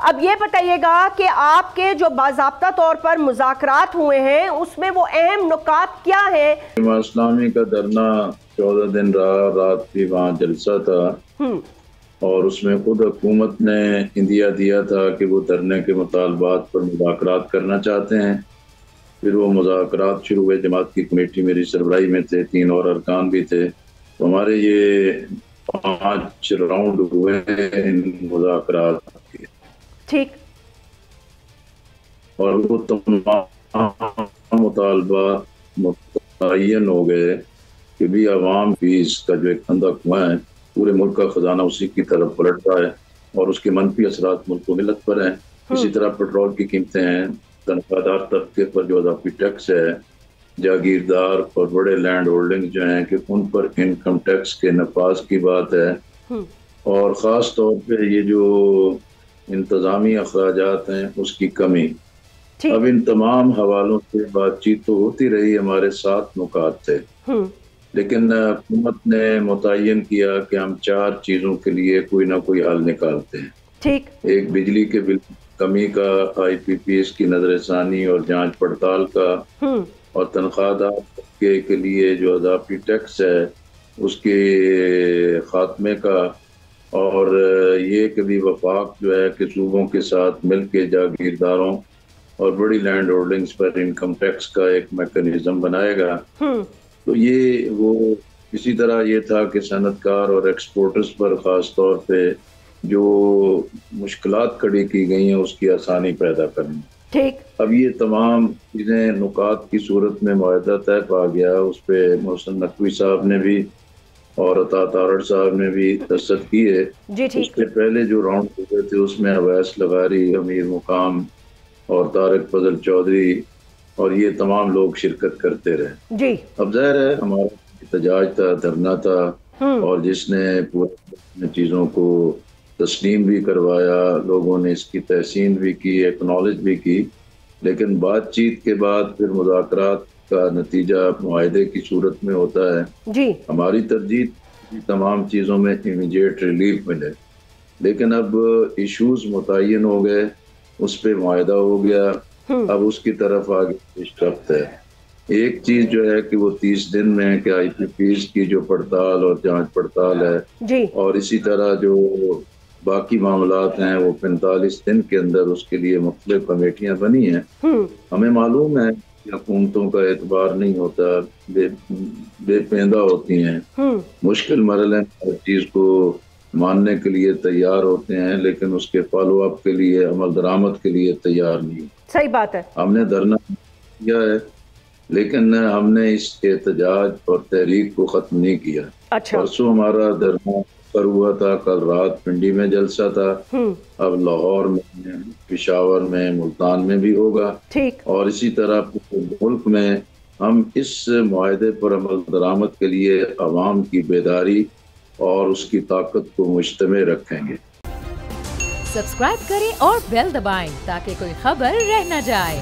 اب یہ بتائیے گا کہ آپ کے جو باضابطہ طور پر مذاکرات ہوئے ہیں اس میں وہ اہم نکات کیا ہیں؟ جماعت اسلامی کا دھرنا 14 دن رہا، رات بھی وہاں جلسہ تھا اور اس میں خود حکومت نے عندیہ دیا تھا کہ وہ دھرنے کے مطالبات پر مذاکرات کرنا چاہتے ہیں۔ پھر وہ مذاکرات شروع ہوئے، جماعت کی کمیٹی میری سربراہی میں تھے، 3 اور ارکان بھی تھے، تو ہمارے یہ 5 راؤنڈ ہوئے ان مذاکرات کے، ٹھیک، اور وہ تمام مطالبات متعین ہو گئے کہ بھی عوام فیس کا جو ایک اندھا کنواں ہے، پورے ملک کا خزانہ اسی کی طرف پلٹ رہا ہے اور اس کے منفی اثرات ملک و ملت پر ہیں۔ اسی طرح پیٹرول کی قیمتیں ہیں، تنخواہ دار طبقے پر جو اضافی ٹیکس ہے، جاگیردار اور بڑے لینڈ ہولڈنگ جو ہیں کہ ان پر انکم ٹیکس کے نفاذ کی بات ہے، اور خاص طور پہ یہ جو انتظامی اخراجات ہیں اس کی کمی۔ اب ان تمام حوالوں سے بات چیت تو ہوتی رہی، ہمارے 7 نکات تھے، لیکن حکومت نے متعین کیا کہ ہم 4 چیزوں کے لیے کوئی نہ کوئی حل نکالتے ہیں۔ ایک بجلی کے بل کمی کا، آئی پی پی ایس کی نظر ثانی اور جانچ پڑتال کا، اور تنخواہ دار طبقے کے لیے جو اضافی ٹیکس ہے اس کے خاتمے کا، اور یہ کہ بھی وفاق جو ہے کہ صوبوں کے ساتھ مل کے جاگیرداروں اور بڑی لینڈ ہولڈنگز پر انکم ٹیکس کا ایک میکنزم بنائے گا۔ تو یہ وہ اسی طرح یہ تھا کہ صنعت کار اور ایکسپورٹرز پر خاص طور پہ جو مشکلات کھڑی کی گئی ہیں اس کی آسانی پیدا کرنی۔ اب یہ تمام چیزیں نکات کی صورت میں معاہدہ طے پا گیا، اس پہ محسن نقوی صاحب نے بھی اور عطا تارڑ صاحب نے بھی دستخط کیے۔ اس کے پہلے جو راؤنڈ ہوئے تھے اس میں اویس لغاری، امیر مقام اور طارق فضل چودھری اور یہ تمام لوگ شرکت کرتے رہے۔ اب ظاہر ہے ہمارا احتجاج تھا، دھرنا تھا، اور جس نے پورے چیزوں کو تسلیم بھی کروایا، لوگوں نے اس کی تحسین بھی کی، ایکنالج بھی کی، لیکن بات چیت کے بعد پھر مذاکرات کا نتیجہ معاہدے کی صورت میں ہوتا ہے۔ ہماری ترجیح تمام چیزوں میں امیڈیٹ ریلیف ملے، لیکن اب ایشوز متعین ہو گئے، اس پہ معاہدہ ہو گیا، اب اس کی طرف آگے پیش رفت ہے۔ ایک چیز جو ہے کہ وہ 30 دن میں کہ آئی پی پیز کی جو پڑتال اور جانچ پڑتال ہے، اور اسی طرح جو باقی معاملات ہیں وہ 45 دن کے اندر اس کے لیے مختلف کمیٹیاں بنی ہیں۔ ہمیں معلوم ہے کہ حکومتوں کا اعتبار نہیں ہوتا، بے پیندہ ہوتی ہیں، مشکل مرحلے میں ہر چیز کو ماننے کے لیے تیار ہوتے ہیں، لیکن اس کے فالو اپ کے لیے، عمل درآمد کے لیے تیار نہیں۔ صحیح بات ہے۔ ہم نے دھرنا کیا ہے لیکن ہم نے اس احتجاج اور تحریک کو ختم نہیں کیا۔ پرسوں ہمارا دھرنا پر ہوا تھا، کل رات پنڈی میں جلسہ تھا، اب لاہور میں، پشاور میں، ملتان میں بھی ہوگا، اور اسی طرح ملک میں ہم اس معاہدے پر عمل درآمد کے لیے عوام کی بیداری اور اس کی طاقت کو مجتمع رکھیں گے۔ سبسکرائب کریں اور بیل دبائیں تاکہ کوئی خبر رہ نہ جائے۔